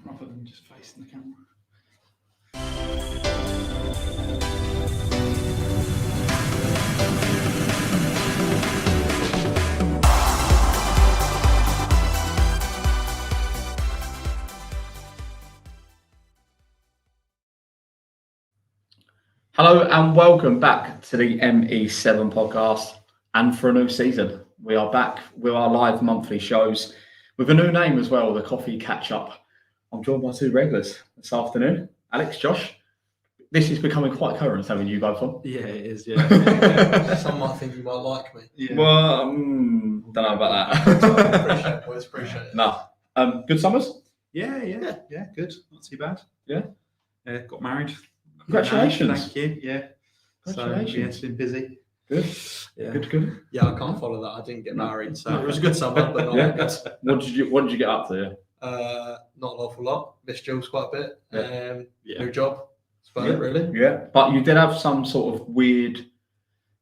rather than just facing the camera. Hello and welcome back to the ME7 podcast and for a new season. We are back with our live monthly shows with a new name as well, the Coffee Catch Up. I'm joined by two regulars this afternoon. Alex, Josh, this is becoming quite current having you both on. Yeah, it is, yeah. Some might think you might like me. Yeah. Well, don't know about that. Appreciate it. No. Good summers? Yeah, good. Not too bad. Yeah. Got married. Congratulations. Thank you. Yeah. Congratulations. So, yeah, it's been busy. Good. Yeah. Good. Yeah, I can't follow that. I didn't get married, so it was a good summer, but not like good. What did you get up to? Not an awful lot. Missed Jules quite a bit. Yeah. New job. That's about it, really. Yeah. But you did have some sort of weird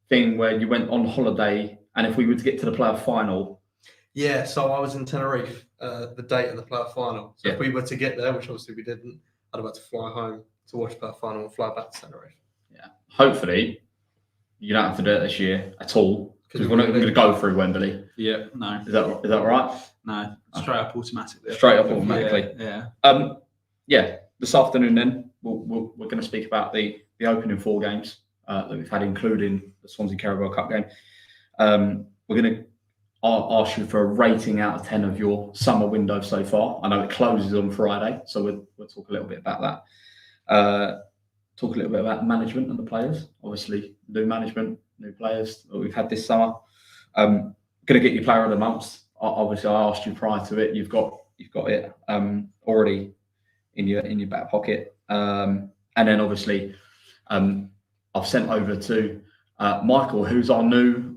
thing where you went on holiday, and if we were to get to the playoff final. Yeah, so I was in Tenerife the date of the playoff final. So if we were to get there, which obviously we didn't, I'd have had to fly home to watch the playoff final and fly back to Tenerife. Yeah. Hopefully, you don't have to do it this year at all because we're not going to go through Wembley. Yeah, no. Is that right? No, straight up automatically. Straight up automatically. Yeah. This afternoon then we're going to speak about the opening 4 games that we've had, including the Swansea Carabao Cup game. We're going to ask you for a rating out of 10 of your summer window so far. I know it closes on Friday, so we'll talk a little bit about that. Talk a little bit about management and the players. Obviously, new management, new players that we've had this summer. Going to get your player of the month. Obviously, I asked you prior to it. You've got it already in your back pocket. And then obviously, I've sent over to Michael, who's our new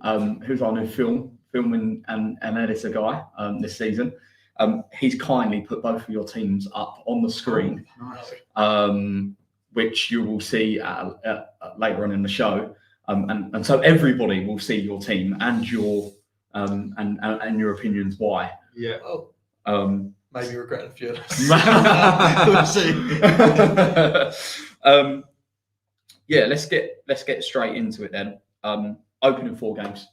filming and editor guy this season. He's kindly put both of your teams up on the screen. Nice. Which you will see later on in the show, and so everybody will see your team and your and your opinions why. Yeah. Maybe regret a few of We'll see. Yeah, let's get straight into it then. Opening 4 games,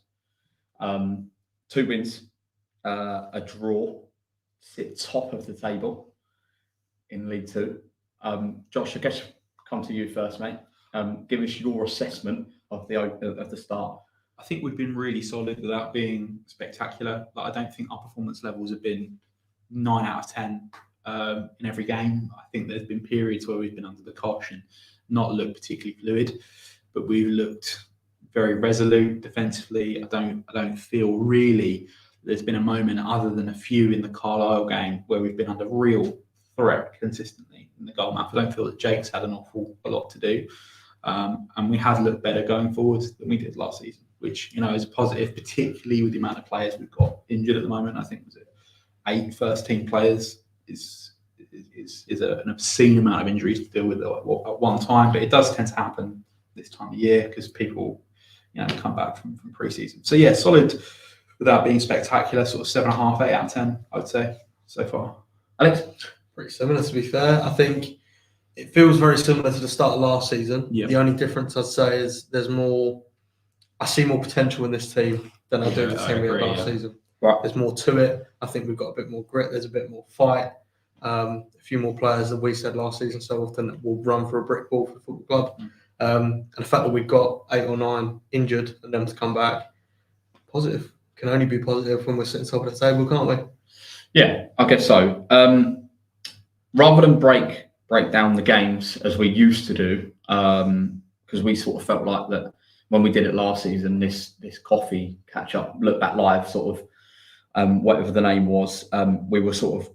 2 wins, a draw, sit top of the table in League 2. Josh, I guess come to you first, mate. Give us your assessment of the start. I think we've been really solid without being spectacular. Like, I don't think our performance levels have been 9 out of 10 in every game. I think there's been periods where we've been under the cosh and not looked particularly fluid, but we've looked very resolute defensively. I don't feel really there's been a moment other than a few in the Carlisle game where we've been under real threat consistently in the goal map. I don't feel that Jake's had an awful lot to do, and we have looked better going forward than we did last season, which is a positive, particularly with the amount of players we've got injured at the moment. I think 8 first-team players is an obscene amount of injuries to deal with at one time, but it does tend to happen this time of year because people come back from pre-season. So yeah, solid without being spectacular, sort of 7.5, 8 out of 10, I would say so far. Alex? Pretty similar, to be fair. I think it feels very similar to the start of last season. Yeah. The only difference I'd say is I see more potential in this team than I do the team we had last season. Right. There's more to it. I think we've got a bit more grit. There's a bit more fight. A few more players than we said last season so often that will run for a brick wall for the football club. And the fact that we've got 8 or 9 injured and them to come back, positive. Can only be positive when we're sitting top of the table, can't we? Yeah, I guess so. Rather than break down the games as we used to do, because we sort of felt like that when we did it last season, this coffee catch up, look back live, sort of whatever the name was, we were sort of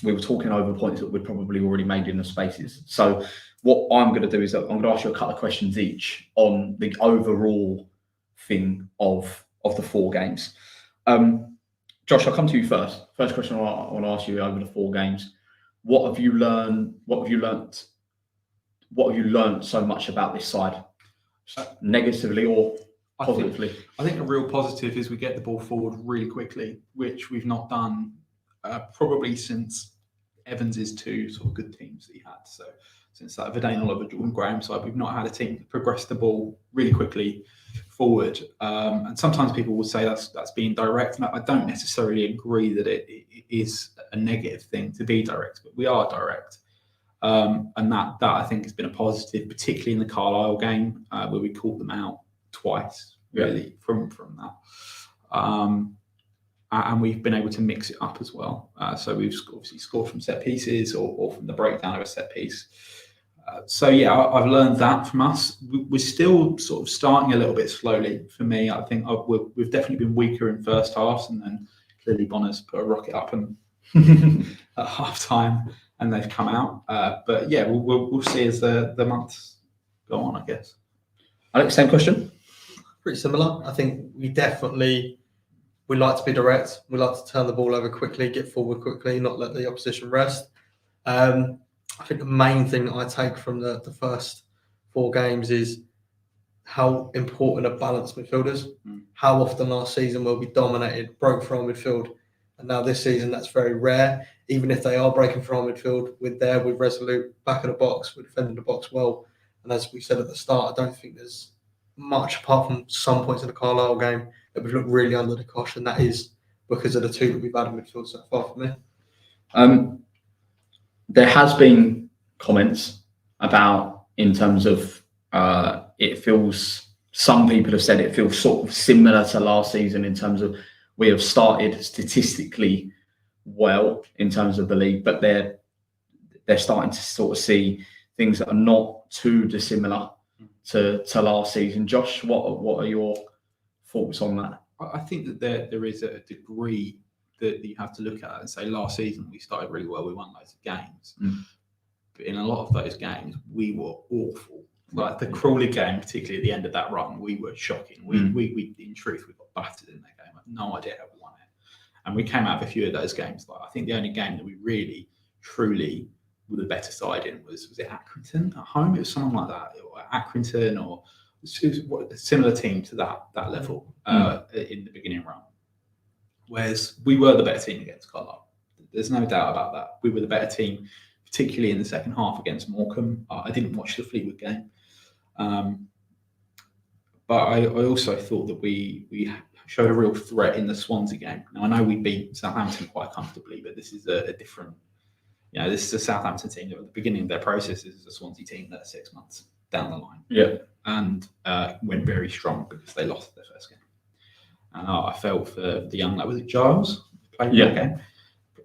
we were talking over points that we'd probably already made in the spaces. So what I'm going to do is I'm going to ask you a couple of questions each on the overall thing of the 4 games. Josh, I'll come to you first. First question I want to ask you over the 4 games. What have you learned? What have you learned so much about this side, negatively or positively? I think a real positive is we get the ball forward really quickly, which we've not done probably since Evans' two sort of good teams that he had. So since that Verdane Oliver, Jordan Graham side, we've not had a team that progress the ball really quickly forward. And sometimes people will say that's being direct. And I don't necessarily agree that it is a negative thing to be direct, but we are direct. And that I think has been a positive, particularly in the Carlisle game, where we caught them out twice, really, from that. And we've been able to mix it up as well. So we've obviously scored from set pieces or from the breakdown of a set piece. So yeah, I've learned that from us. We're still sort of starting a little bit slowly. For me, I think we've definitely been weaker in first halves, and then clearly Bonner's put a rocket up and at half time, and they've come out. But yeah, we'll see as the months go on, I guess. Alex, same question. Pretty similar. I think we like to be direct. We like to turn the ball over quickly, get forward quickly, not let the opposition rest. I think the main thing that I take from the first 4 games is how important a balanced midfield is. How often last season will we dominated, broke from our midfield, and now this season that's very rare. Even if they are breaking from our midfield, we're there, we're resolute, back of the box, we're defending the box well. And as we said at the start, I don't think there's much apart from some points in the Carlisle game that we've looked really under the cosh, and that is because of the 2 that we've had in midfield so far for me. There has been comments about, in terms of it feels, some people have said it feels sort of similar to last season in terms of we have started statistically well in terms of the league, but they're starting to sort of see things that are not too dissimilar to last season. Josh, what are your thoughts on that? I think that there is a degree that you have to look at and say last season we started really well, we won loads of games. But in a lot of those games, we were awful. Like the Crawley game, particularly at the end of that run, we were shocking. We in truth, we got battered in that game. I have no idea how we won it. And we came out of a few of those games. Like I think the only game that we really, truly were the better side in was it Accrington at home? It was something like that. Or Accrington or a similar team to that level in the beginning run. Whereas we were the better team against Carlisle. There's no doubt about that. We were the better team, particularly in the second half against Morecambe. I didn't watch the Fleetwood game. But I also thought that we showed a real threat in the Swansea game. Now, I know we beat Southampton quite comfortably, but this is a different... this is a Southampton team that at the beginning of their process is a Swansea team that are 6 months down the line. Yeah. And went very strong because they lost their first game. And I felt for the young lad, was it Giles? Played that game.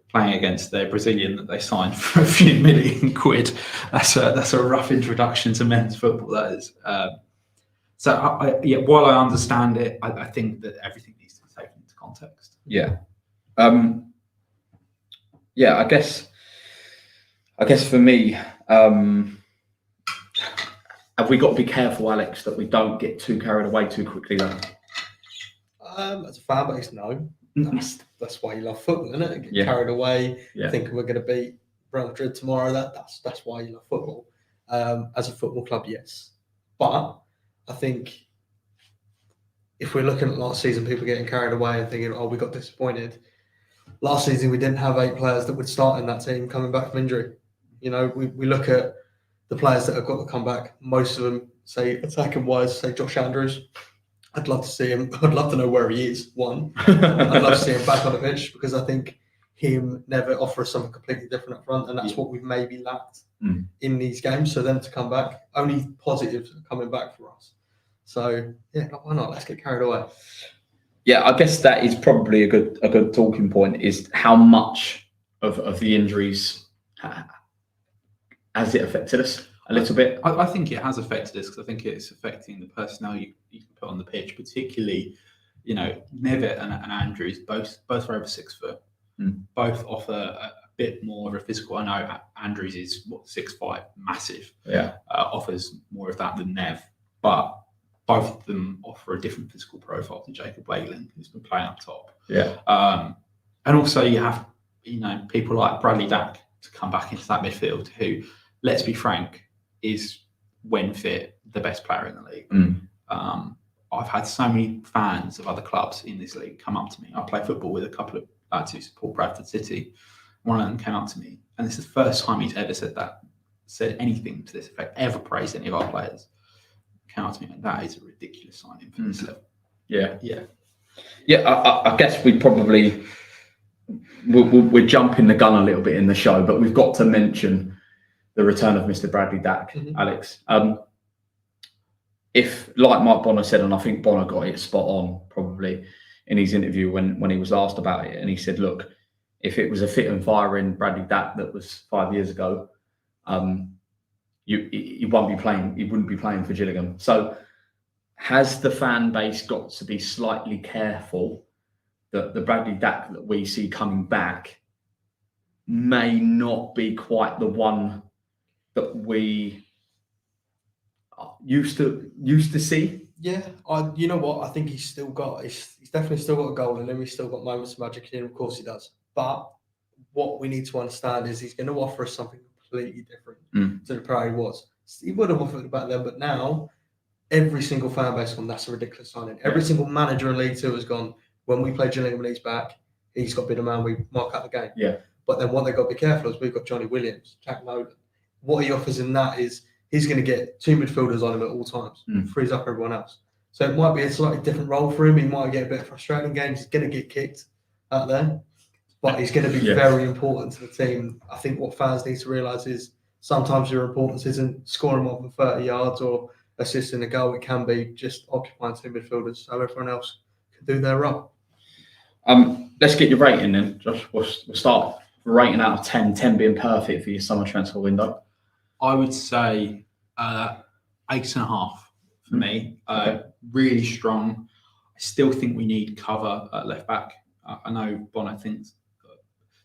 Playing against their Brazilian that they signed for a few million quid. That's a rough introduction to men's football, that is. So, while I understand it, I think that everything needs to be taken into context. Yeah. I guess for me, have we got to be careful, Alex, that we don't get too carried away too quickly, though? As a fan base, no. That's why you love football, isn't it? Get carried away, thinking we're going to beat Real Madrid tomorrow. That's why you love football. As a football club, yes. But I think if we're looking at last season, people getting carried away and thinking, oh, we got disappointed. Last season, we didn't have 8 players that would start in that team coming back from injury. We look at the players that have got to come back. Most of them, say, attacking-wise, say Josh Andrews. I'd love to see him. I'd love to know where he is, one. I'd love to see him back on the pitch because I think him never offers something completely different up front, and that's what we've maybe lacked in these games. So them to come back, only positives are coming back for us. So, why not? Let's get carried away. Yeah, I guess that is probably a good talking point, is how much of the injuries has it affected us a little bit? I think it has affected us because I think it's affecting the personnel you can put on the pitch, particularly, Nevitt and Andrews, both are over 6 foot. Both offer a bit more of a physical. I know Andrews is 6'5", massive. Yeah, offers more of that than Nev, but both of them offer a different physical profile to Jacob Wailing, who's been playing up top. Yeah, and also you have people like Bradley Dack to come back into that midfield, who, let's be frank, is, when fit, the best player in the league. I've had so many fans of other clubs in this league come up to me. I play football with a couple of lads who support Bradford City, One of them came up to me, and this is the first time he's ever said anything to this effect, ever praised any of our players. Came up to me, and that is a ridiculous signing for this level. Yeah. Yeah. I guess we're jumping the gun a little bit in the show, but we've got to mention the return of Mr. Bradley Dack, Alex. If, like Mike Bonner said, and I think Bonner got it spot on probably in his interview when he was asked about it, and he said, look, if it was a fit and firing Bradley Dack that was 5 years ago, he wouldn't be playing for Gillingham. So has the fan base got to be slightly careful that the Bradley Dack that we see coming back may not be quite the one that we used to see? Yeah, you know what? I think he's definitely still got a goal in him. He's still got moments of magic in him. Of course he does. But what we need to understand is he's going to offer us something completely different to the player he was. He would have offered it back then, but now every single fan base has gone, that's a ridiculous signing. Every single manager in League Two has gone, when we play Gillingham and he's back, he's got to be the man we mark out the game. Yeah. But then what they've got to be careful is we've got Johnny Williams, Jack Nolan. What he offers in that is he's going to get two midfielders on him at all times, frees up everyone else. So it might be a slightly different role for him. He might get a bit frustrated in games. He's going to get kicked out there, but he's going to be very important to the team. I think what fans need to realise is sometimes your importance isn't scoring more than 30 yards or assisting a goal. It can be just occupying two midfielders so everyone else can do their role. Let's get your rating then, Josh. We'll start rating out of 10, 10 being perfect for your summer transfer window. I would say 8.5 for me. Really strong. I still think we need cover at left back. I know Bonner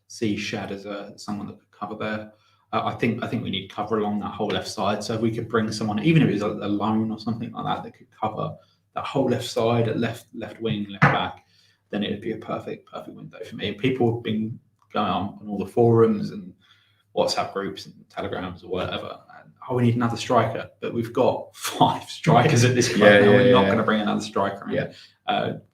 sees Shad as someone that could cover there. I think we need cover along that whole left side. So if we could bring someone, even if it was a loan or something like that could cover that whole left side at left wing, left back, then it would be a perfect window for me. People have been going on all the forums and WhatsApp groups and Telegrams or whatever. And, we need another striker, but we've got 5 strikers at this club now. We're not going to bring another striker in.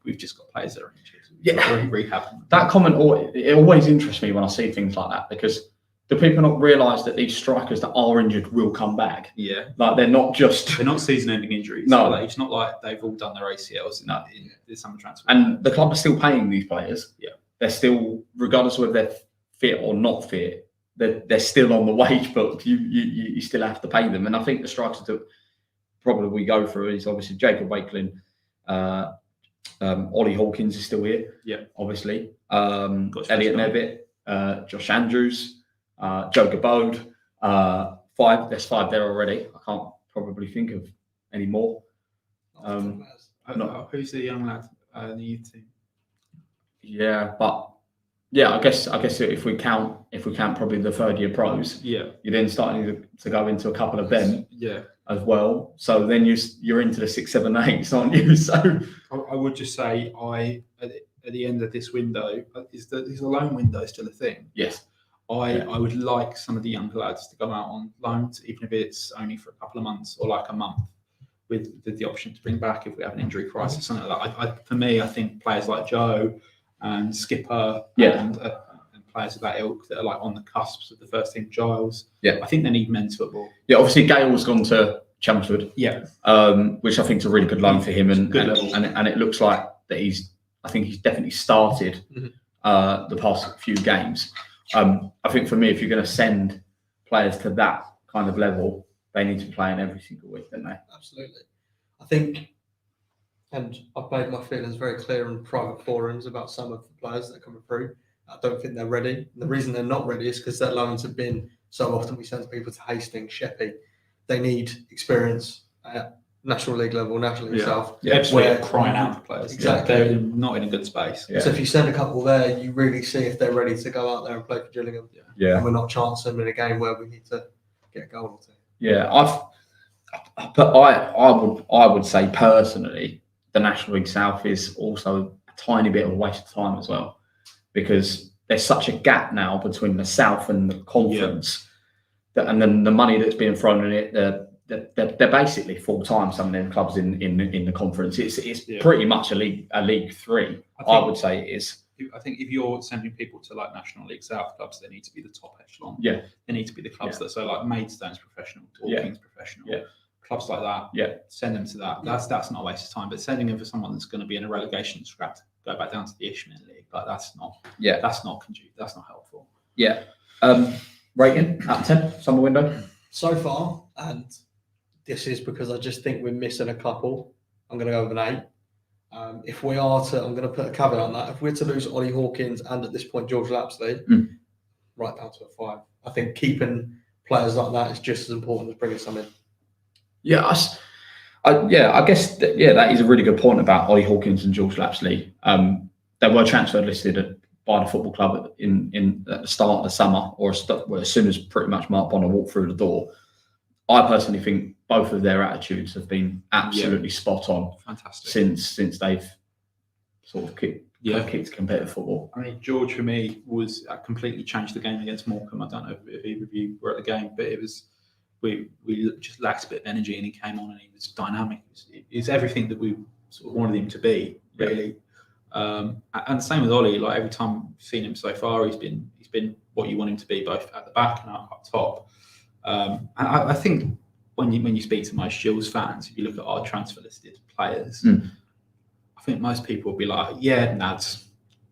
We've just got players that are injured. Rehab. That comment, it always interests me when I see things like that, because do people not realise that these strikers that are injured will come back? Yeah. Like they're not season-ending injuries. No. Like, it's not like they've all done their ACLs in the summer transfer. And the club are still paying these players. Yeah. They're still, regardless of whether they're fit or not fit, they're still on the wage book. You still have to pay them. And I think the strikers that probably we go through is obviously Jacob Wakelin, Ollie Hawkins is still here. Yeah. Obviously. Elliot Nevitt, Josh Andrews, Joe Gabode. 5. There's 5 there already. I can't probably think of any more. Who's the young lad in the youth team? Yeah, but I guess if we count probably the third year pros, you're then starting to go into a couple of them as well. So then you're into the 6, 7, 8s, aren't you? So I would just say at the end of this window is the loan window still a thing? Yes. I would like some of the younger lads to go out on loans, even if it's only for a couple of months or like a month, with the option to bring back if we have an injury crisis, something like that. For me, I think players like Joe and Skipper and players of that ilk that are like on the cusps of the first team, Giles. Yeah, I think they need men's football. Yeah, obviously Gale's gone to Chelmsford. Yeah, which I think is a really good loan for him, and it looks like that I think he's definitely started the past few games. I think for me, if you're going to send players to that kind of level, they need to be playing every single week, don't they? Absolutely. I think, and I've made my feelings very clear in private forums about some of the players that are coming through. I don't think they're ready. And the reason they're not ready is because their loans have been so often we send people to Hastings, Sheppey. They need experience at National League level, National League South. Yeah, where crying out for players. Exactly. They're not in a good space. Yeah. So if you send a couple there, you really see if they're ready to go out there and play for Gillingham. Yeah. And we're not chancing them in a game where we need to get a goal or two. Yeah, I would say personally, the National League South is also a tiny bit of a waste of time as well, because there's such a gap now between the South and the Conference, and then the money that's being thrown in it, they're basically full time. Some of them clubs in the Conference, it's pretty much a League 3. I would say it is. I think if you're sending people to like National League South clubs, they need to be the top echelon. Yeah. They need to be the clubs that, so like Maidstone's professional, Dorking's professional. Yeah. Clubs like that. Yeah. Send them to that. That's not a waste of time. But sending them for someone that's going to be in a relegation scrap to go back down to the Ishmael League, like that's not conducive. That's not helpful. Yeah. Rating out of 10, summer window. So far, and this is because I just think we're missing a couple. I'm going to go with an 8. If we are to, I'm going to put a caveat on that. If we're to lose Ollie Hawkins and at this point George Lapley, right down to a 5. I think keeping players like that is just as important as bringing some in. Yeah, I guess that is a really good point about Ollie Hawkins and George Lapley. They were transfer listed by the football club in at the start of the summer, or as soon as pretty much Mark Bonner walked through the door. I personally think both of their attitudes have been absolutely spot on. Fantastic. Since they've sort of kicked competitive football. I mean, George for me was completely changed the game against Morecambe. I don't know if either of you were at the game, but it was we just lacked a bit of energy, and he came on and he was dynamic. He's everything that we sort of wanted him to be, really. And the same with Ollie. Like every time we've seen him so far, he's been what you want him to be, both at the back and up top. And I think when you speak to most Gills fans, if you look at our transfer listed players, I think most people will be like, "Yeah, Nads,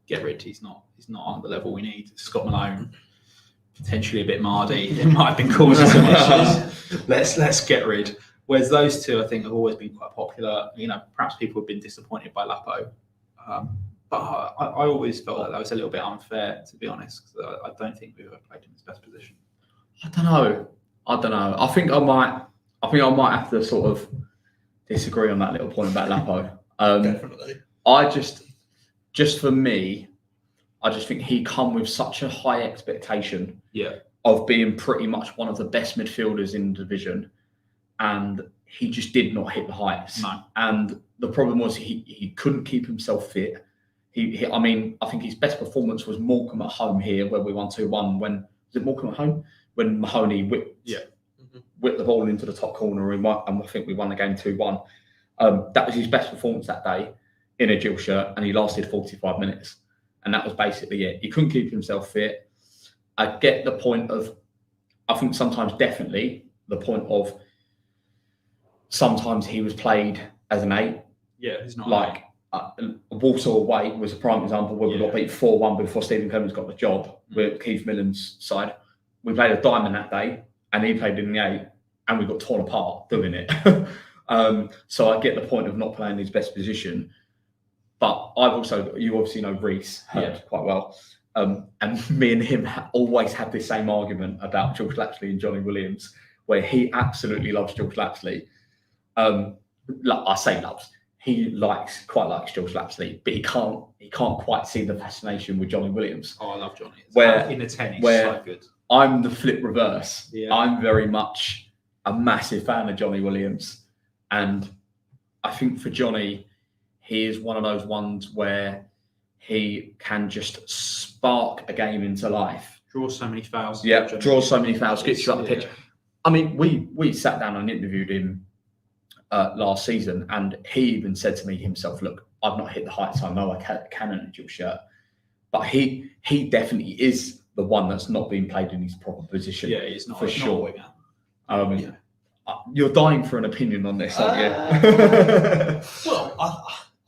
get rid. He's not on the level we need." Scott Malone, potentially a bit mardy. It might have been causing some issues. Let's get rid. Whereas those two, I think, have always been quite popular. You know, perhaps people have been disappointed by Lapo, but I always felt that was a little bit unfair, to be honest. Because I don't think we've ever played in his best position. I don't know. I think I might have to sort of disagree on that little point about Lapo. Definitely. I just for me, I just think he come with such a high expectation of being pretty much one of the best midfielders in the division, and he just did not hit the heights. No. And the problem was he couldn't keep himself fit. I mean, I think his best performance was Morecambe at home here, where we won 2-1. When was it Morecambe at home? When Mahoney whipped the ball into the top corner and I think we won the game 2-1. That was his best performance that day in a Gill shirt, and he lasted 45 minutes. And that was basically it. He couldn't keep himself fit. I get the point of, I think sometimes definitely the point of sometimes he was played as an 8. Yeah, he's not like Walsall away was a prime example where we got beat 4-1 before Stephen Clemens got the job with Keith Millen's side. We played a diamond that day, and he played in the 8, and we got torn apart doing it. So I get the point of not playing his best position. But you obviously know Reece quite well. And me and him always had this same argument about George Lapley and Johnny Williams, where he absolutely loves George Lapley. I say loves. He quite likes George Lapley, but he can't quite see the fascination with Johnny Williams. Oh, I love Johnny. Where in a 10, he's so good. I'm the flip reverse. Yeah. I'm very much a massive fan of Johnny Williams, and I think for Johnny, he is one of those ones where he can just spark a game into life. Draws so many fouls. Yeah, draws so many fouls, gets you up the pitch. I mean, we sat down and interviewed him last season, and he even said to me himself, "Look, I've not hit the heights I know I can in a Gill shirt," but he definitely is the one that's not being played in his proper position. Yeah, he's not for sure. You're dying for an opinion on this, aren't you? Well,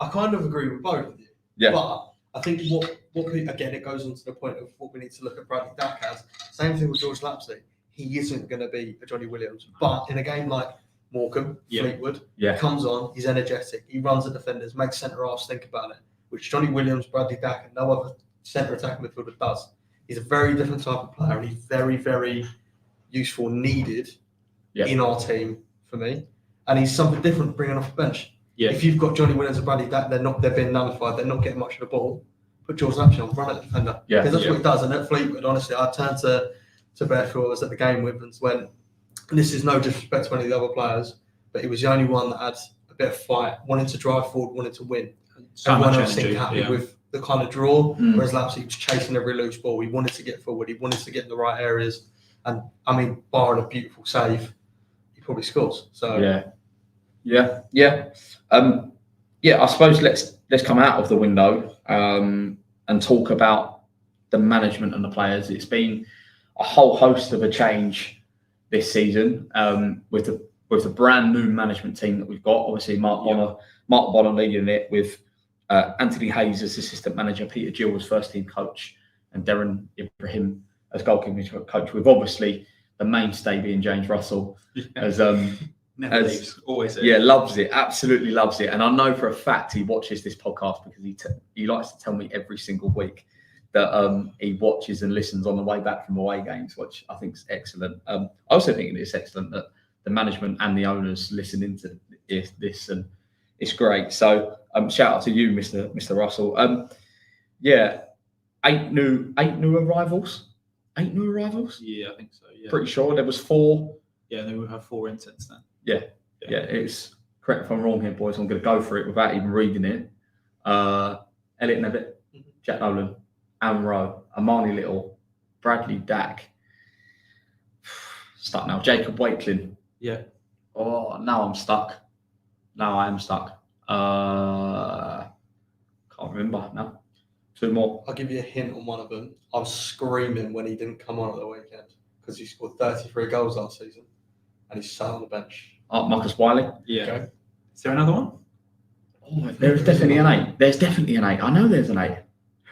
I kind of agree with both of you. Yeah. But I think what again, it goes on to the point of what we need to look at Bradley Dack as. Same thing with George Lapley. He isn't going to be a Johnny Williams. But in a game like Morecambe, Fleetwood, comes on, he's energetic, he runs at defenders, makes centre halves think about it, which Johnny Williams, Bradley Dack, and no other centre attacking midfielder does. He's a very different type of player, and he's very, very useful, needed in our team for me. And he's something different bringing off the bench. Yeah. If you've got Johnny Williams and Bradley Dack, they're being nullified, they're not getting much of the ball. Put George Lapley on, run at the defender. Because that's what he does. And at Fleetwood, honestly, I turned to Bear, who I was at the game with, and went, and this is no disrespect to any of the other players, but he was the only one that had a bit of fight, wanted to drive forward, wanted to win. Everyone else seemed happy with the kind of draw, whereas Lapley was chasing every loose ball. He wanted to get forward, he wanted to get in the right areas, and I mean, barring a beautiful save, he probably scores. So I suppose let's come out of the window. and talk about the management and the players. It's been a whole host of a change this season with the brand new management team that we've got. Obviously, Mark Bonner leading it with Anthony Hayes as assistant manager, Peter Gill as first team coach, and Darren Ibrahim as goalkeeping coach. With obviously the mainstay being James Russell as Never leaves, always there. Yeah, loves it, absolutely loves it. And I know for a fact he watches this podcast because he likes to tell me every single week that he watches and listens on the way back from away games, which I think is excellent. I also think it's excellent that the management and the owners listen into this, and it's great. So shout out to you, Mr. Russell. Yeah, eight new arrivals. 8 new arrivals? Yeah, I think so. Yeah, pretty sure there was 4. Yeah, then we have 4 in since then. Yeah. It's correct if I'm wrong here, boys. I'm going to go for it without even reading it. Elliot Nevitt, Jack Nolan, Aaron Rowe, Amani Little, Bradley Dack. Stuck now. Jacob Wakelin. Yeah. Oh, now I'm stuck. Now I am stuck. Can't remember now. 2 more. I'll give you a hint on one of them. I was screaming when he didn't come on at the weekend because he scored 33 goals last season and he's sat on the bench. Marcus Wiley. Yeah. Okay. Is there another one? Oh, there's definitely an 8. There's definitely an 8. I know there's an 8.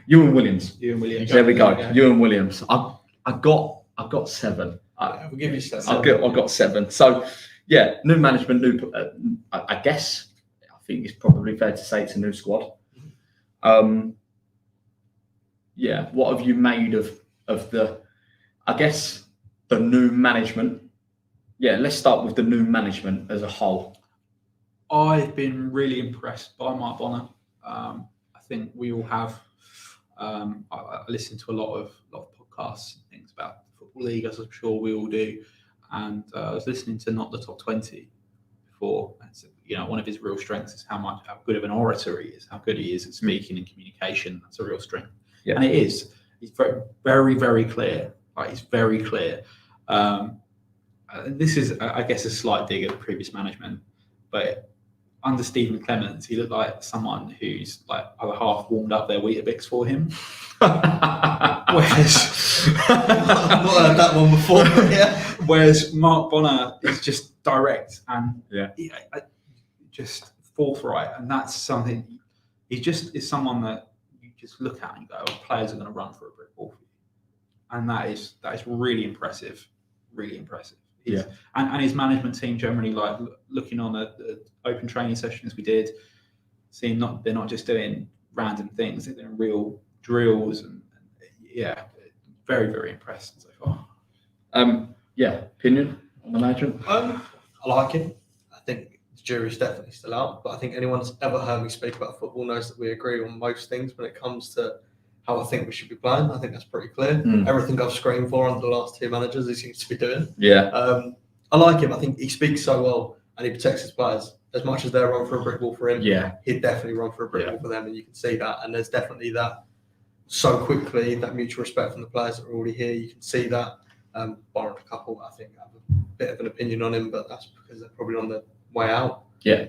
Ewan Williams. There we go. Okay. Ewan Williams. I got 7. We'll give you 7. I've got 7. So yeah, new management, I guess. I think it's probably fair to say it's a new squad. Yeah, what have you made of the, I guess, the new management? Yeah, let's start with the new management as a whole. I've been really impressed by Mark Bonner. I think we all have. I listen to a lot of podcasts and things about the Football League, as I'm sure we all do. And I was listening to Not the Top 20 before. And so, one of his real strengths is how good of an orator he is, how good he is at speaking and communication. That's a real strength. Yeah. And it is. He's very, very, very clear. Like, he's very clear. This is, I guess, a slight dig at the previous management, but under Stephen Clements, he looked like someone who's like other half warmed up their Weetabix for him. Whereas I've not heard that one before. Yeah. Whereas Mark Bonner is just direct and just forthright, and that's something. He just is someone that you just look at and go, oh, players are going to run for a brick wall for you, and that is really impressive. Really impressive. And his management team generally, like looking on the open training sessions we did, seeing they're not just doing random things, they're doing real drills, and very, very impressed so far. Opinion on the management? I like him. I think the jury's definitely still out, but I think anyone that's ever heard me speak about football knows that we agree on most things when it comes to how I think we should be playing. I think that's pretty clear. Everything I've screamed for under the last 2 managers, he seems to be doing. Yeah. I like him. I think he speaks so well and he protects his players. As much as they run for a brick wall for him, he'd definitely run for a brick wall for them, and you can see that. And there's definitely that so quickly, that mutual respect from the players that are already here. You can see that. Barring a couple, I think, have a bit of an opinion on him, but that's because they're probably on their way out. Yeah.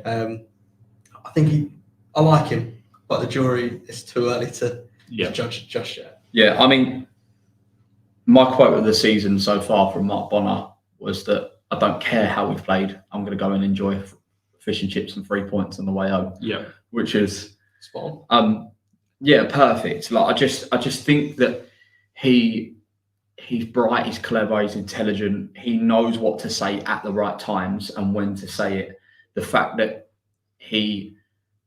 I think I like him, but the jury is too early to judge just yet. Yeah, I mean, my quote of the season so far from Mark Bonner was that I don't care how we've played. I'm going to go and enjoy fish and chips and 3 points on the way home. Yeah, which is spot on. Perfect. Like I just think that he's bright, he's clever, he's intelligent. He knows what to say at the right times and when to say it. The fact that he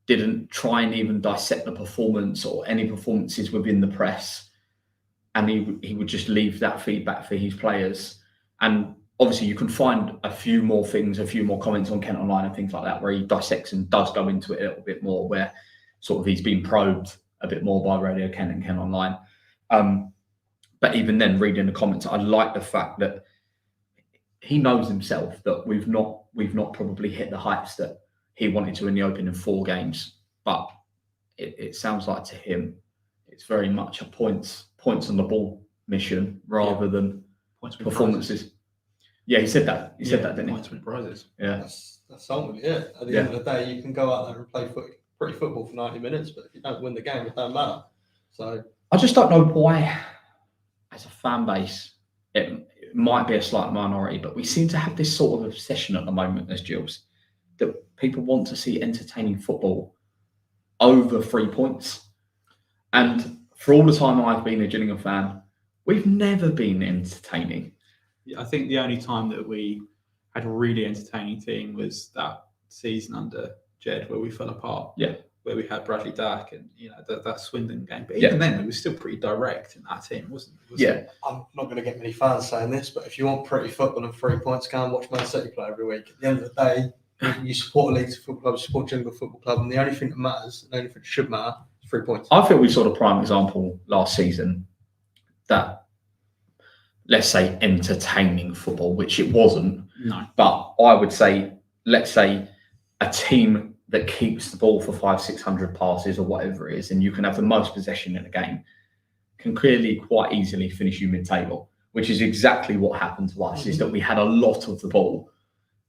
didn't try and even dissect the performance or any performances within the press, and he would just leave that feedback for his players. And obviously you can find a few more things, a few more comments on Kent Online and things like that, where he dissects and does go into it a little bit more, where sort of he's been probed a bit more by Radio Kent and Kent Online. But even then, reading the comments, I like the fact that he knows himself that we've not probably hit the heights that he wanted to in the opening 4 games. But it sounds like to him, it's very much a points on the ball mission rather than performances. Yeah, he said that. He said that, didn't he? Points win prizes. Yeah. That's something, yeah. At the end of the day, you can go out there and play pretty football for 90 minutes, but if you don't win the game, it don't matter. So I just don't know why, as a fan base, it might be a slight minority, but we seem to have this sort of obsession at the moment, as Jules, that people want to see entertaining football over 3 points. And for all the time I've been a Gillingham fan, we've never been entertaining. I think the only time that we had a really entertaining team was that season under Jed where we fell apart. Yeah. Where we had Bradley Dack and that Swindon game. But even then, it was still pretty direct in that team, wasn't it? Yeah. I'm not going to get many fans saying this, but if you want pretty football and 3 points, go and watch Man City play every week. At the end of the day, you support a Leeds football club, you support Gillingham Football Club, and the only thing that matters, and the only thing that should matter, is 3 points. I feel we saw the prime example last season that, let's say, entertaining football, which it wasn't. No. But I would say, let's say, a team that keeps the ball for 500-600 passes or whatever it is, and you can have the most possession in a game, can clearly quite easily finish you mid-table, which is exactly what happened to us, is that we had a lot of the ball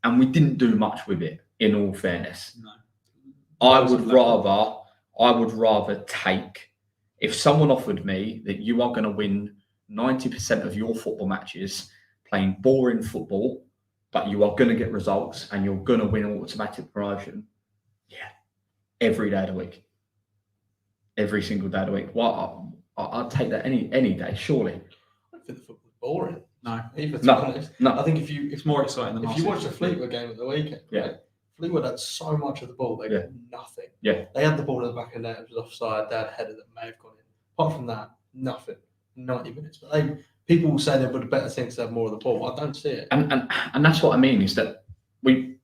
and we didn't do much with it, in all fairness. No. I would rather take, if someone offered me that you are going to win 90% of your football matches playing boring football, but you are going to get results and you're going to win automatic promotion, every day of the week, every single day of the week. Well, I'd take that any day, surely. I don't think the football's boring. No. Either, to No. be honest. No. I think It's more exciting than if you watch the Fleetwood game at the weekend, right, Fleetwood had so much of the ball, they got nothing. Yeah. They had the ball in the back of the net, it was offside, they had a header that may have gone in. Apart from that, nothing. 90 minutes. But people will say they would have better things to have more of the ball. I don't see it. And that's what I mean, is that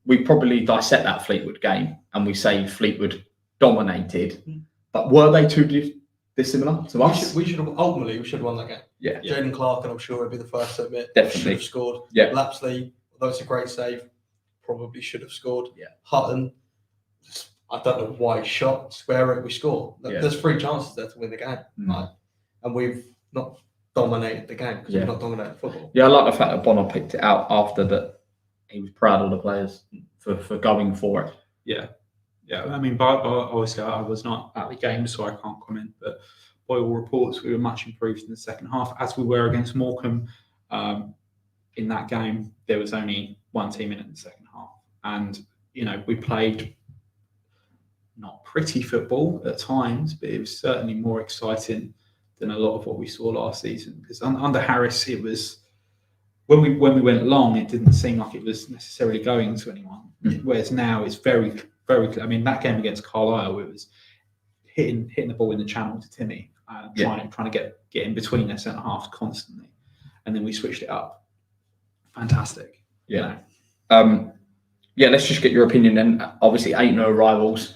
we probably dissect that Fleetwood game and we say Fleetwood dominated, but were they too dissimilar to us? We should have won that game. Yeah. Jaden Clark, and I'm sure he'll be the first to admit, Definitely. should have scored. Yeah. Lapley, although it's a great save, probably should have scored. Yeah. Hutton, I don't know why he shot. Square it, we score. Yeah. There's 3 chances there to win the game. Right? And we've not dominated the game because we've not dominated football. Yeah, I like the fact that Bonner picked it out after that. He was proud of the players for going for it. Yeah. Yeah, I mean, obviously I was not at the game, so I can't comment. But by all reports, we were much improved in the second half, as we were against Morecambe. In that game, there was only one team in the second half, and we played not pretty football at times, but it was certainly more exciting than a lot of what we saw last season. Because under Harris, it was when we went along, it didn't seem like it was necessarily going to anyone. Whereas now it's very, very clear. I mean, that game against Carlisle, it was hitting the ball in the channel to Timmy, trying to get in between their centre half constantly, and then we switched it up. Fantastic. Yeah. Let's just get your opinion then. Obviously, 8 no arrivals.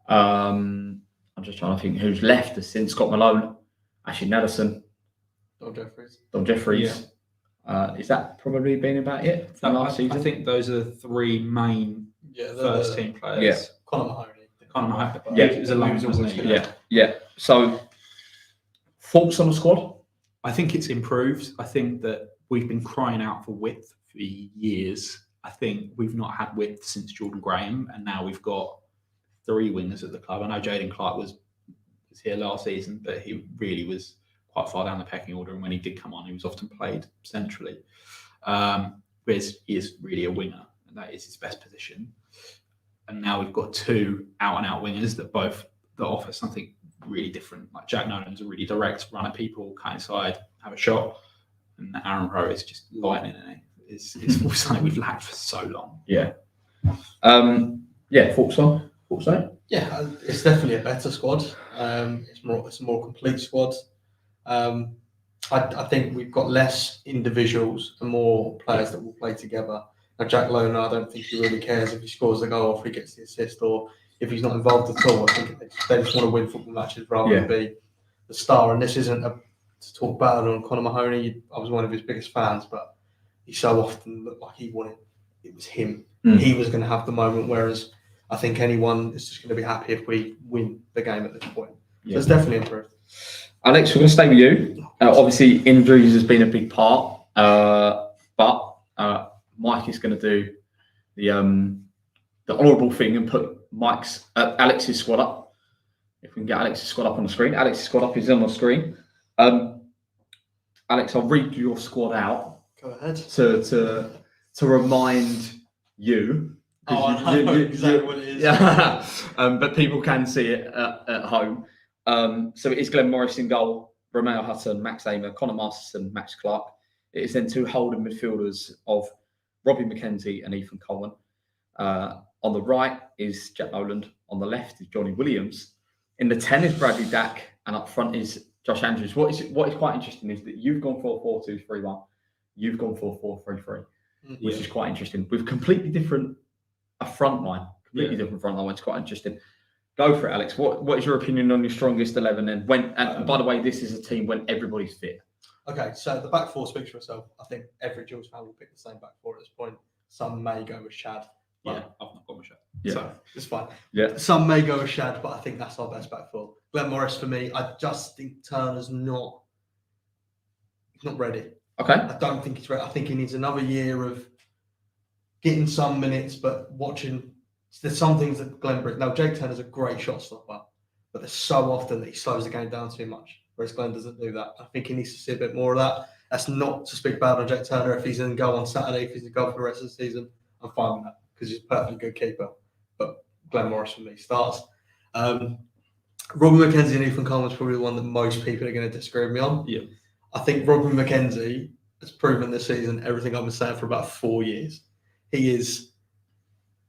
I'm just trying to think who's left since Scott Malone. Actually, Nelson. Don Jeffries. Yeah. Is that probably been about it for last season? I think those are the 3 main first team players. Yeah. Conor Mahoney. Yeah. It was a loan, wasn't it? Yeah. So, thoughts on the squad? I think it's improved. I think that we've been crying out for width for years. I think we've not had width since Jordan Graham, and now we've got 3 wingers at the club. I know Jaden Clark was here last season, but he really was quite far down the pecking order, and when he did come on, he was often played centrally. Whereas he is really a winger, and that is his best position. And now we've got 2 out-and-out wingers that offer something really different. Like Jack Nolan's a really direct, run at people, cut inside, have a shot, and Aaron Rowe is just lightning in it. It's something we've lacked for so long. Yeah. Thoughts on? Yeah, it's definitely a better squad. It's a more complete squad. I think we've got less individuals and more players that will play together. Now, Jack Loner, I don't think he really cares if he scores the goal or if he gets the assist or if he's not involved at all. I think they just want to win football matches rather than be the star. And this isn't to talk bad on Conor Mahoney. I was one of his biggest fans, but he so often looked like it was him. He was going to have the moment, whereas I think anyone is just going to be happy if we win the game at this point. So it's definitely improved. Alex, we're going to stay with you. Obviously, injuries has been a big part, but Mike is going to do the honourable thing and put Alex's squad up. If we can get Alex's squad up on the screen. Alex's squad up is on the screen. Alex, I'll read your squad out. Go ahead. To remind you. Oh, I know exactly what it is. Yeah. But people can see it at home. So it is Glenn Morris in goal, Romeo Hutton, Max Amer, Connor Masterson, Max Clark. It is then two holding midfielders of Robbie McKenzie and Ethan Coleman. On the right is Jack Noland. On the left is Johnny Williams. In the 10 is Bradley Dack, and up front is Josh Andrews. What is quite interesting is that you've gone for a 4-2-3-1. You've gone for a 4-3-3, which is quite interesting. With completely different front line. Different front line. It's quite interesting. Go for it, Alex. What is your opinion on your strongest 11? And by the way, this is a team when everybody's fit. Okay, so the back four speaks for itself. I think every Jules fan will pick the same back four at this point. Some may go with Shad. Yeah, I've not gone with Shad. Yeah. So it's fine. Yeah. Some may go with Shad, but I think that's our best back four. Glenn Morris for me, I just think Turner's not ready. Okay. I don't think he's ready. I think he needs another year of getting some minutes, but watching. There's some things that Glenn brings. Now, Jake Turner's a great shot stopper, but there's so often that he slows the game down too much, whereas Glenn doesn't do that. I think he needs to see a bit more of that. That's not to speak bad on Jake Turner. If he's in goal on Saturday, if he's in goal for the rest of the season, I'm fine with that because he's a perfectly good keeper. But Glenn Morris for me starts. Robin McKenzie and Ethan Coleman's probably the one that most people are going to disagree with me on. Yeah. I think Robin McKenzie has proven this season everything I've been saying for about 4 years. He is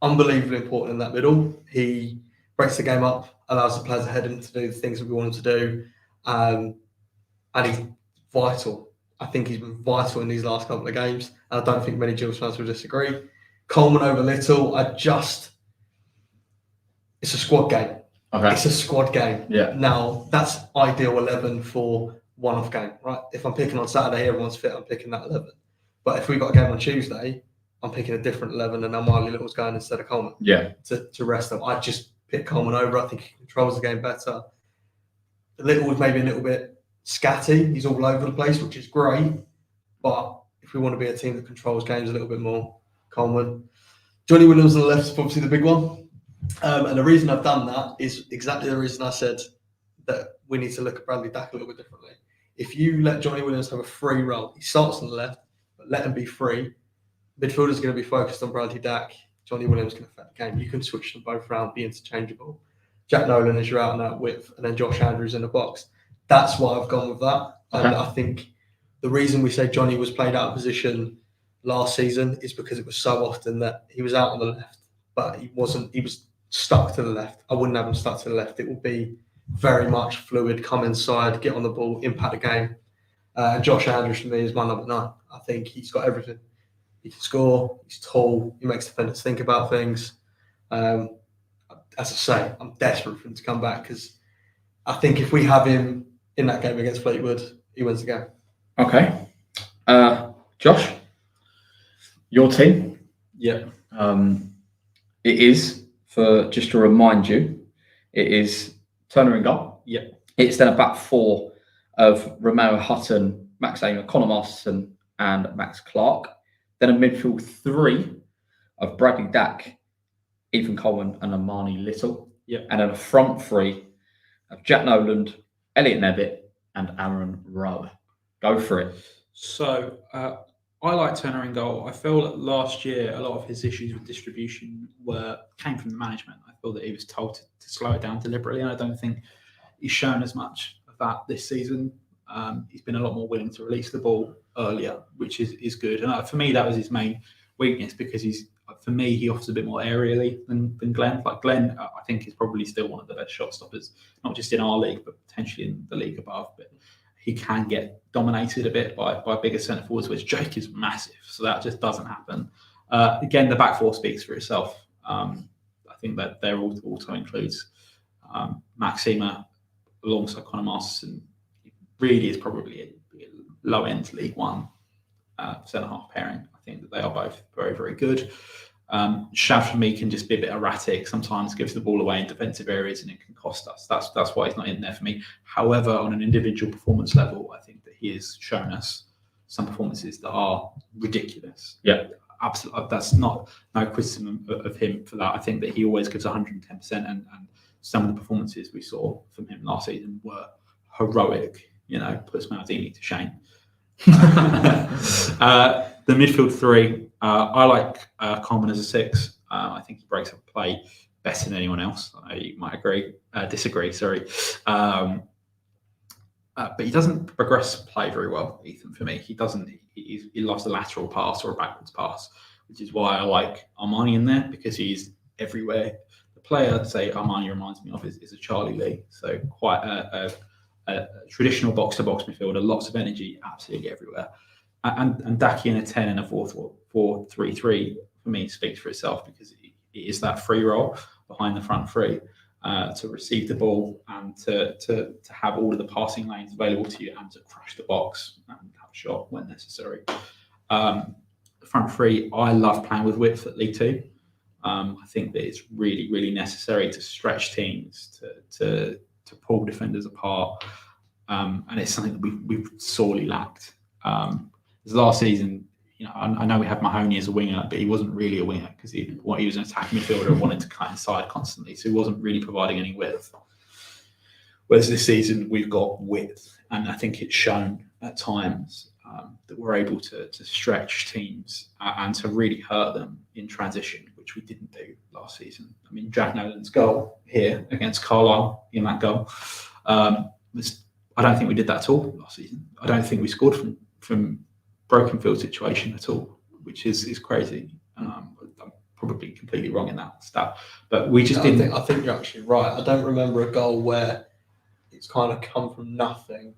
unbelievably important in that middle. He breaks the game up, allows the players ahead of him to do the things that we want him to do, and he's vital. I think he's been vital in these last couple of games, and I don't think many Gills fans will disagree. Coleman over Little, it's a squad game. Okay. It's a squad game. Yeah. Now, that's ideal 11 for one-off game, right? If I'm picking on Saturday, everyone's fit, I'm picking that 11. But if we got a game on Tuesday, I'm picking a different 11 and Marley Little's going instead of Coleman. Yeah. To rest them. I just pick Coleman over. I think he controls the game better. Little was maybe a little bit scatty. He's all over the place, which is great. But if we want to be a team that controls games a little bit more, Coleman. Johnny Williams on the left is obviously the big one. And the reason I've done that is exactly the reason I said that we need to look at Bradley Dack a little bit differently. If you let Johnny Williams have a free role, he starts on the left, but let him be free. Midfielder's going to be focused on Bradley Dack. Johnny Williams can affect the game. You can switch them both around, be interchangeable. Jack Nolan is your out and out width, and then Josh Andrews in the box. That's why I've gone with that. And I think the reason we say Johnny was played out of position last season is because it was so often that he was out on the left, but he wasn't. He was stuck to the left. I wouldn't have him stuck to the left. It would be very much fluid, come inside, get on the ball, impact the game. Josh Andrews for me is my number 9. I think he's got everything. He can score, he's tall, he makes defenders think about things. As I say, I'm desperate for him to come back because I think if we have him in that game against Fleetwood, he wins the game. Okay. Josh, your team? Yeah. It is, just to remind you, it is Turner in goal. Yeah. It's then a back four of Romeo Hutton, Max Amer, Connor Masterson, and Max Clark. Then a midfield 3 of Bradley Dack, Ethan Coleman, and Amani Little. Yeah. And then a front 3 of Jack Noland, Elliot Nevitt, and Aaron Rowe. Go for it. So I like Turner in goal. I feel that last year a lot of his issues with distribution came from the management. I feel that he was told to slow it down deliberately, and I don't think he's shown as much of that this season. He's been a lot more willing to release the ball earlier, which is good. And for me, that was his main weakness because for me, he offers a bit more aerially than Glenn. Like Glenn, I think is probably still one of the best shot stoppers, not just in our league, but potentially in the league above. But he can get dominated a bit by bigger centre forwards, which Jake is massive. So that just doesn't happen. Again, the back four speaks for itself. I think that there also includes Max Amer alongside Connor Masterson. Really is probably a low end League One centre half pairing. I think that they are both very, very good. Shav for me can just be a bit erratic. Sometimes gives the ball away in defensive areas and it can cost us. That's why he's not in there for me. However, on an individual performance level, I think that he has shown us some performances that are ridiculous. Yeah, absolutely. That's no criticism of him for that. I think that he always gives 110%, and some of the performances we saw from him last season were heroic. Puts Maldini to shame. The midfield three, I like Coleman as a 6. I think he breaks up play better than anyone else. You might disagree. Sorry, but he doesn't progress play very well, Ethan. For me, he doesn't. He loves a lateral pass or a backwards pass, which is why I like Armani in there, because he's everywhere. The player I'd say Armani reminds me of is a Charlie Lee, so quite a traditional box-to-box midfielder, lots of energy, absolutely everywhere. And Dack in a 10 and a 4-3-3 for me speaks for itself, because it is that free role behind the front three to receive the ball and to have all of the passing lanes available to you and to crush the box and have a shot when necessary. The front three, I love playing with width at League Two. I think that it's really, really necessary to stretch teams, to pull defenders apart, and it's something that we've sorely lacked. Last season, I know we had Mahoney as a winger, but he wasn't really a winger because he was an attacking midfielder and wanted to cut inside constantly, so he wasn't really providing any width. Whereas this season we've got width, and I think it's shown at times that we're able to stretch teams and to really hurt them in transition, which we didn't do last season. I mean, Jack Nolan's goal here against Carlisle in that goal, I don't think we did that at all last season. I don't think we scored from broken field situation at all, which is crazy. I'm probably completely wrong in that stat, but we just didn't. I think you're actually right. I don't remember a goal where it's kind of come from nothing,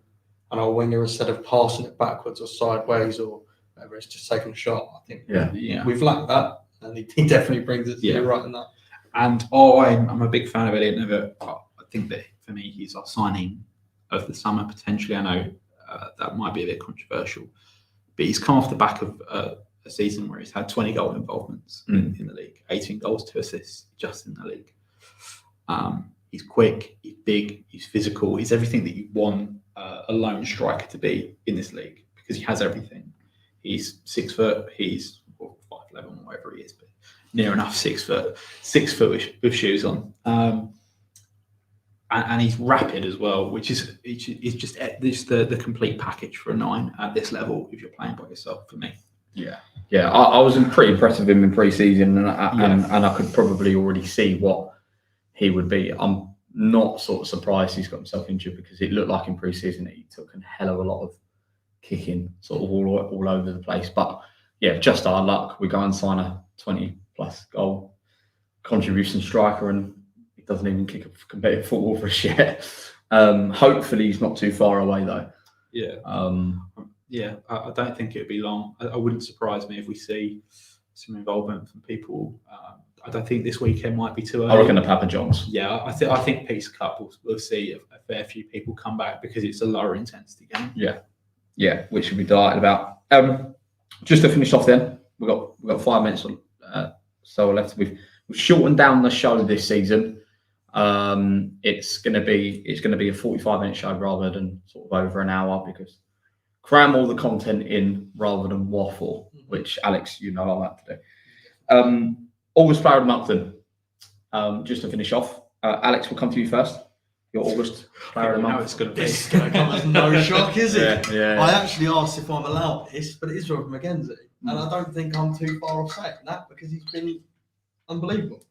and our winger, instead of passing it backwards or sideways or whatever, it's just taking a shot. I think we've lacked that, and he definitely brings it. You're right in that. And I'm a big fan of Elliot Never. I think that for me, he's our signing of the summer potentially. I know that might be a bit controversial, but he's come off the back of a season where he's had 20 goal involvements in the league, 18 goals, 2 assists just in the league. He's quick, he's big, he's physical, he's everything that you want a lone striker to be in this league, because he has everything. He's 6 foot, he's 5'11" or whatever he is, but near enough 6 foot, 6 foot with shoes on. And he's rapid as well, which is just the complete package for a 9 at this level if you're playing by yourself, for me. Yeah. I was pretty impressed with him in pre-season, and I could probably already see what he would be. I'm not sort of surprised he's got himself injured, because it looked like in pre-season that he took a hell of a lot of kicking, sort of all over the place. But yeah, just our luck. We go and sign a 20-plus goal contribution striker, and he doesn't even kick a competitive football for us yet. Hopefully he's not too far away though. I don't think it'd be long. I wouldn't surprise me if we see some involvement from people. I don't think this weekend might be too early. I reckon the Papa John's. Yeah, I think Peace Cup we'll see a fair few people come back, because it's a lower intensity game. Yeah, which we'll be delighted about. Just to finish off, then we've got 5 minutes so left. We've shortened down the show this season. It's going to be a 45-minute show rather than sort of over an hour, because cram all the content in rather than waffle, which Alex, I like to do. August player of the month, then. Just to finish off, Alex, we'll come to you first. Your August player of the month. This is going to come as no shock, is it? Yeah. I actually asked if I'm allowed this, but it is Robert McKenzie, and I don't think I'm too far off saying that, because he's been unbelievable.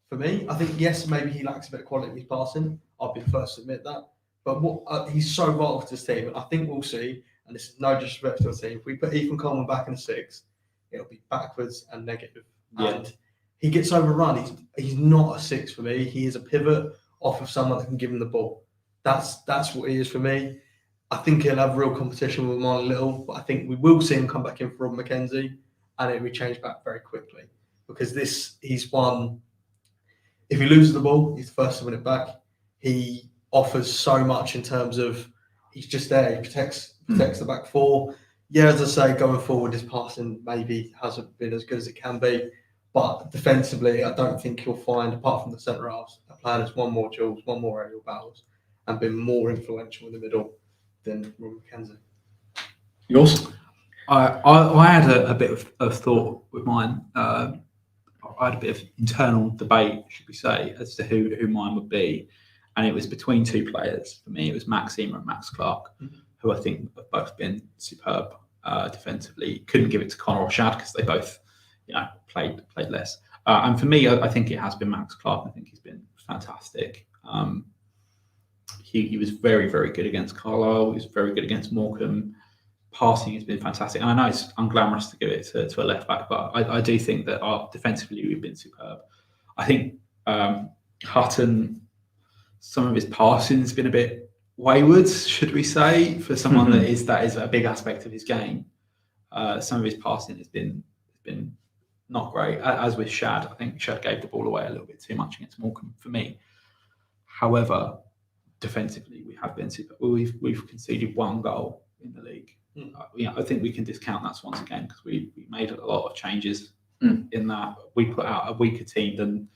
For me, I think, yes, maybe he lacks a bit of quality with his passing. I'll be the first to admit that. But he's so vital to this team, and I think we'll see, and this is no disrespect to the team, if we put Ethan Coleman back in a 6, it'll be backwards and negative. Yeah. And he gets overrun. He's not a 6 for me. He is a pivot off of someone that can give him the ball. That's what he is for me. I think he'll have real competition with Marlon Little, but I think we will see him come back in for Rob McKenzie, and it'll be changed back very quickly, because he's one. If he loses the ball, he's the first to win it back. He offers so much in terms of he's just there. He protects the back four. Yeah, as I say, going forward, his passing maybe hasn't been as good as it can be. But defensively, I don't think you'll find, apart from the centre halves, a player that's won more duels, won more aerial battles, and been more influential in the middle than Rob McKenzie. Yours? I had a bit of thought with mine. I had a bit of internal debate, should we say, as to who mine would be, and it was between two players. For me, it was Max Emer and Max Clark, who I think have both been superb defensively. Couldn't give it to Connor or Shad because they both, played less. And for me, I think it has been Max Clark. I think he's been fantastic. He was very, very good against Carlisle. He was very good against Morecambe. Passing has been fantastic. And I know it's unglamorous to give it to a left back, but I do think that defensively we've been superb. I think Hutton, some of his passing has been a bit wayward, should we say, for someone that is a big aspect of his game. Some of his passing has been not great. As with Shad, I think Shad gave the ball away a little bit too much against Morecambe for me. However, defensively we have been super. We've conceded 1 goal in the league. I think we can discount that once again because we made a lot of changes in that. We put out a weaker team than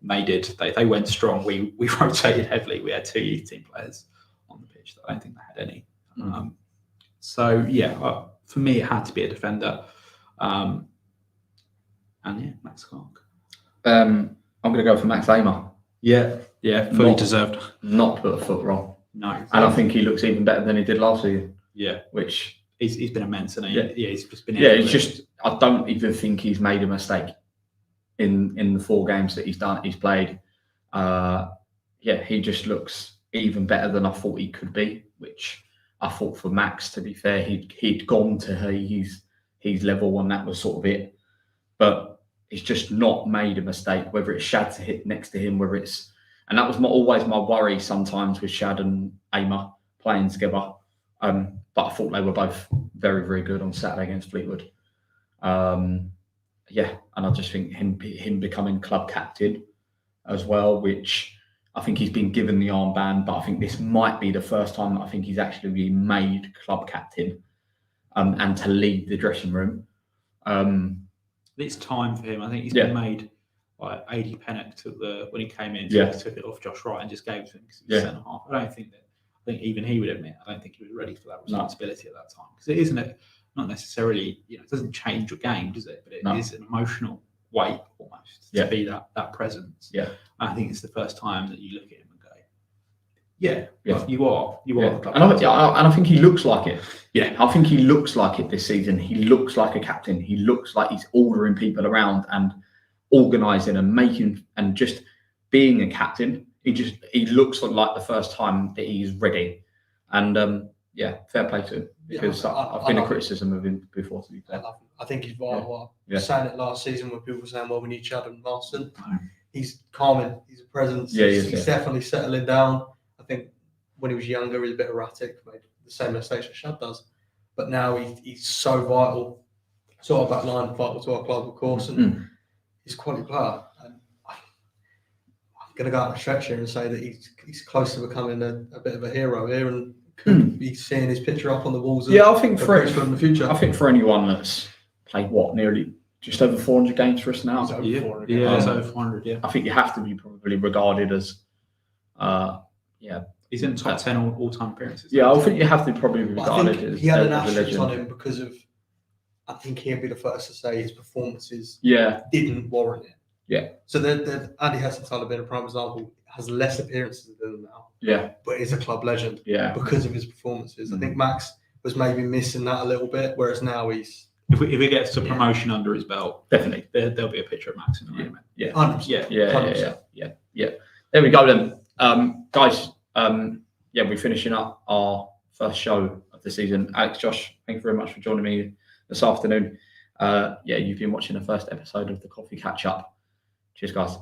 they did. They went strong. We rotated heavily. We had 2 youth team players on the pitch that I don't think they had any. For me it had to be a defender. Max Clark. I'm going to go for Max Emer. Fully deserved. Not put a foot wrong. No, and I think he looks even better than he did last season. Yeah, which he's been immense, and he's just been. Yeah, it's just I don't even think he's made a mistake in the 4 games that he's played. He just looks even better than I thought he could be. Which I thought for Max, to be fair, he'd gone to his level, and that was sort of it. But he's just not made a mistake. Whether it's Shad to hit next to him, and that was always my worry sometimes with Shad and Emer playing together. But I thought they were both very, very good on Saturday against Fleetwood. And I just think him becoming club captain as well, which I think he's been given the armband, but I think this might be the first time that I think he's actually been made club captain and to lead the dressing room. It's time for him. I think he's been made. Like AD Pennock when he came in, took it off Josh Wright and just gave it to him because he was centre half. I think even he would admit, I don't think he was ready for that responsibility at that time, because it isn't not necessarily, it doesn't change your game, does it? But it is an emotional weight almost to be that presence. Yeah, and I think it's the first time that you look at him and go, you are. And I think he looks like it. Yeah, I think he looks like it this season. He looks like a captain. He looks like he's ordering people around and organising and making and just being a captain. He looks like the first time that he's ready. And fair play to him, because I've been a criticism of him before, to be fair. I think he's vital. I was saying it last season when people were saying, well, we need Chad and Marston. He's calming. He's a presence. He's definitely settling down. I think when he was younger, he was a bit erratic, made the same mistakes as Shad does. But now he's so vital. Sort of back line, vital to our club, of course. And he's a quality player. And I'm going to go out on a stretch here and say that he's close to becoming a bit of a hero here, and could be seeing his picture up on the walls. I think for the future. I think for anyone that's played nearly just over 400 games for us now. It's over 400. It's over 400. Yeah, I think you have to be probably regarded as, he's in the top 10 all-time appearances. Yeah, I think you have to probably be regarded as. He had an asterisk on him because of. I think he'll be the first to say his performances didn't warrant it. Yeah. So Andy Hessenthal, been a prime example, has less appearances than him now. Yeah. But is a club legend. Yeah. Because of his performances. I think Max was maybe missing that a little bit, whereas now he's. If he gets a promotion under his belt, definitely there'll be a picture of Max in the room. Yeah. 100%. Yeah. There we go then, guys. We're finishing up our first show of the season. Alex, Josh, thank you very much for joining me this afternoon. You've been watching the first episode of the Coffee Catch Up. Cheers, guys.